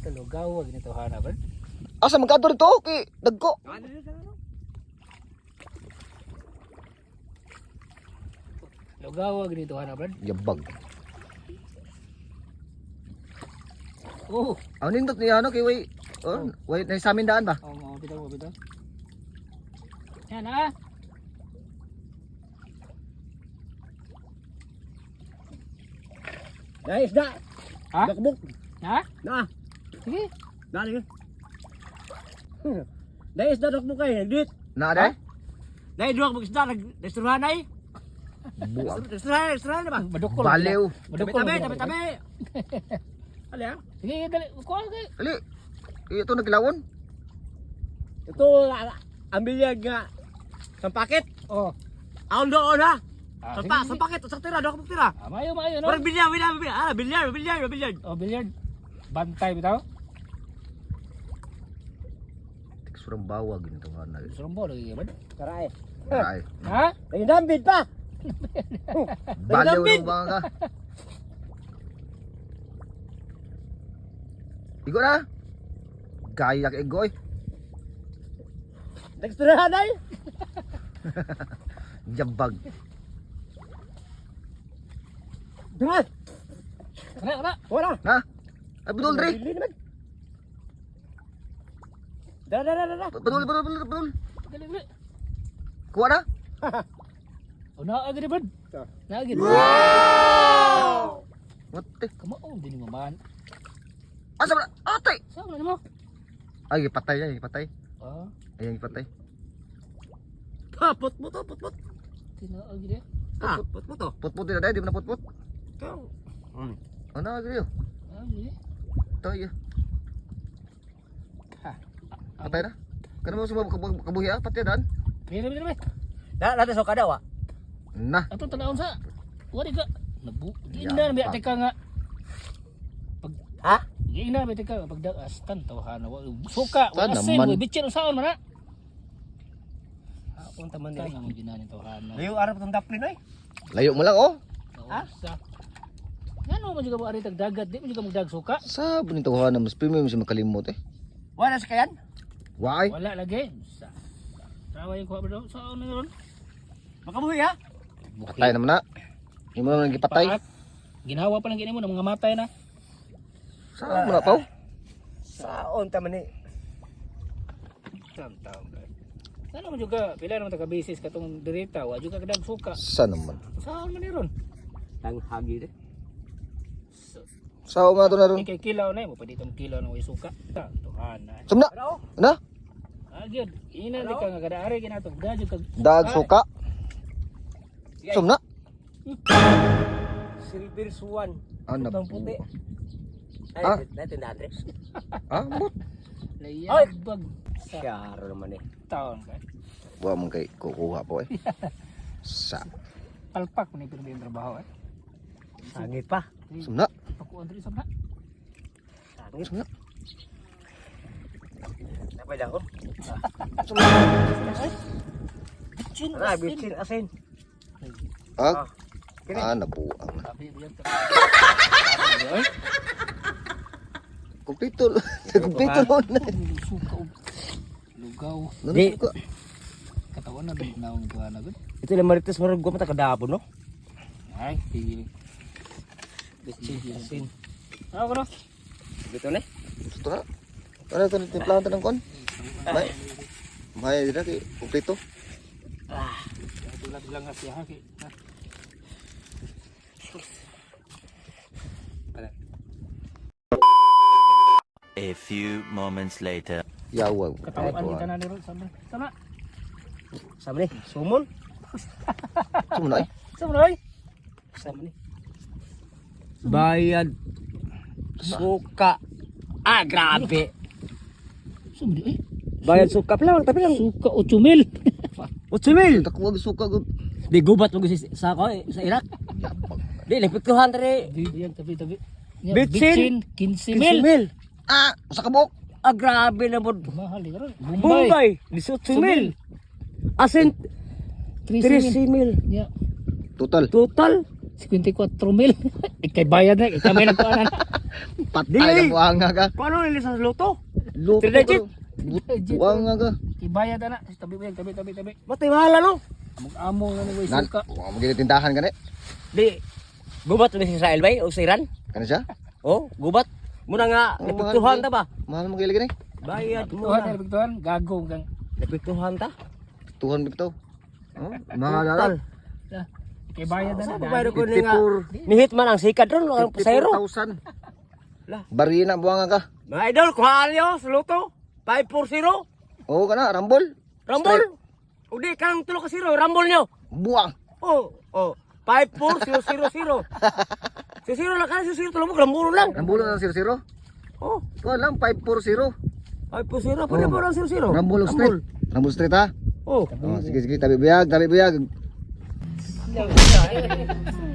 Lugaw wag nito hana ba? Asa magkadto dito kay dagko. Lugaw wag nito hana ba? Yabag. Oh, Ang nindot niya ano kay way na sa amin daan ba? oh, bitaw. Yan ah. Guys, da. Ha? Bakbuk. Ha? Na. Sige. Na ni. Guys, da bakbuk kay dit. Na day? Dai duak buk isda restoran ay. Buang. Restoran ba? Madukol. Baliw. Madukol. Tabi. Ali ah. Sige, dali. Kuha kay. Ali. Ito naglawon. Ito ambil ya nga sampaket. Oh. Aon doon ha. Ah, Sampaket usak tira duak buk tira. Mayo no. Orang bilyar. Oh, billiard. Bantay bitaw. Surang bawag ginito hana. Surumbo lagi ba? Karay. Ay. Ha? Ay dambit pa. Baliw Dambit. ng banga ka. Igo na. Gaya kay Goy. Restoran ay. Yabag. Dra. Kana. Wala. Ha? Ay budol dre. Da. Budol. Dali. Kuha na. Oh, naa gid ba? Naa gid. What the? Kamo din mo man. Asa ba? Atay. Saan na mo? Ay patay yan, patay. Ah, Ayan patay. Put. tinaa gid. Ah, put to. Putput din na di mo na putput. Kau. Ano agri yo? Ah, gid. Toy. Ha. Patay na. Kana mo sumab kabuhi patay dan. Pira. Dati so kada wa. Na. Ato tanaon sa. Wari ka. Nabu. Ya, Gina mi pa. teka nga. Ha? Gina mi teka pagdagastan tawhana wa suka wa Tan asin naman. wa bitchin usaon man na. Akong taman Tan ni. mo ginani tawhana. Layo arap tong daplin oy. Layo mo lang oh. Ha? Ngano mo juga mo ari tag dagat di mo juga magdag suka? Sab ni tawhan na mas premium si makalimot eh. Wala sa kayan? Why? Wala lagi. Sa. Traway ko ba daw sa ano ron? Makabuhi ha? Patay naman na. Imo naman gipatay. Paat. Ginawa pa lang gini mo na mga matay na. Saan mo na paw? Saon taman ni. Taon. Ano mo juga pila naman taga basis katong direta wa juga kadag suka. Saan naman? Saan man ni ron? Tang hagi de. Sao nga to na ron? Kay kilaw na mo pa dito kilaw na way suka. Tuhana. Sumna. Ano? Na? Agad, ina di ka nga kada-ari kinato. Dadyo kag Dag suka. Sumna. Silver Swan. Ano? Bang puti. Ah? Ay, natin na address. Ah, bot. layabag sa Karo naman eh. taon ka. Wa man kay kukuha po eh. Sa. Palpak mo ni pero yung trabaho eh. Sangit pa. Sumna. Pakuan diri sa na. Sangit. Sumna. Napay dahon. Sumna. Bitchin. Ano, bitsin asin. Ah, Kini. nabuang na. Sabi mo yan. Kumpito. Kumpito na. Suka og lugaw. Di. Suka. Katawan na din na ang kuha na gud. Ito lang marites marag ko mata kadabo no. Ay, pili. Bitsin asin. Ako no. Dito na. Gusto na. Ano ito timplahan ng kon? May. May dira kay kumpito. Tulad lang kasi ha. A few moments later. Yawa. Katawan kita na ni ron sama. Sama. Sama ni. Sumon. Sumna eh. Sama oi. Sama ni. Bayad. Suka. Ah, grabe. Sama di eh. Bayad suka pa lang, tapi lang. Suka 8,000. 8,000. Takwag suka gud. Di gubat mo sa ako sa Iraq. Yabang. Di lipit ko 100. Diyan tabi. Bitsin. 15,000. Ah, sa kabok. Ah, grabe na mo. Mahal ni karon. Bombay. 18,000. Asin 13,000. 13,000. Ya. Total. Total 54,000. Kay bayad na, kay may nagkuanan. Patay Dili. ka buanga ka. Paano nila sa luto? Luto Three ka. digit? Buanga ka. Kay bayad na. Tabi. Matay mahala no? Mag-amo nga ni boy Nan, suka. mo gini tindahan ka ni. Di, gubat na si Israel bay o sa Iran? Kana siya? Oh, gubat. Muna nga, Oh, napiktuhan mahal, ta ba? Mahal mo gili gani. Bayad Tuhan muna. na bigtuhan, gagong kang. Napiktuhan ta? Tuhan bitaw. Oh, mga Tal. dala. Kay bayad na. Sa na. babayro ko ni nga. Ni Hitman ang sikad ron, ang pasayro. 54,000. Lah. Bari na buanga ka. Mga idol, kuhaan nyo sa luto. 540. Oo kana, rambol. Rambol. Udi kang tulo ka zero, rambol nyo. Buang. Oh, 54000. Si zero lang ka, si zero tulong mo, rambol lang. Rambol na 00. Oh, Tuwa lang 540. 540, pwede mo lang 00. Rambol Street. Rambol Street ha. Oh. Oh, sige, tabi buyag. Wala.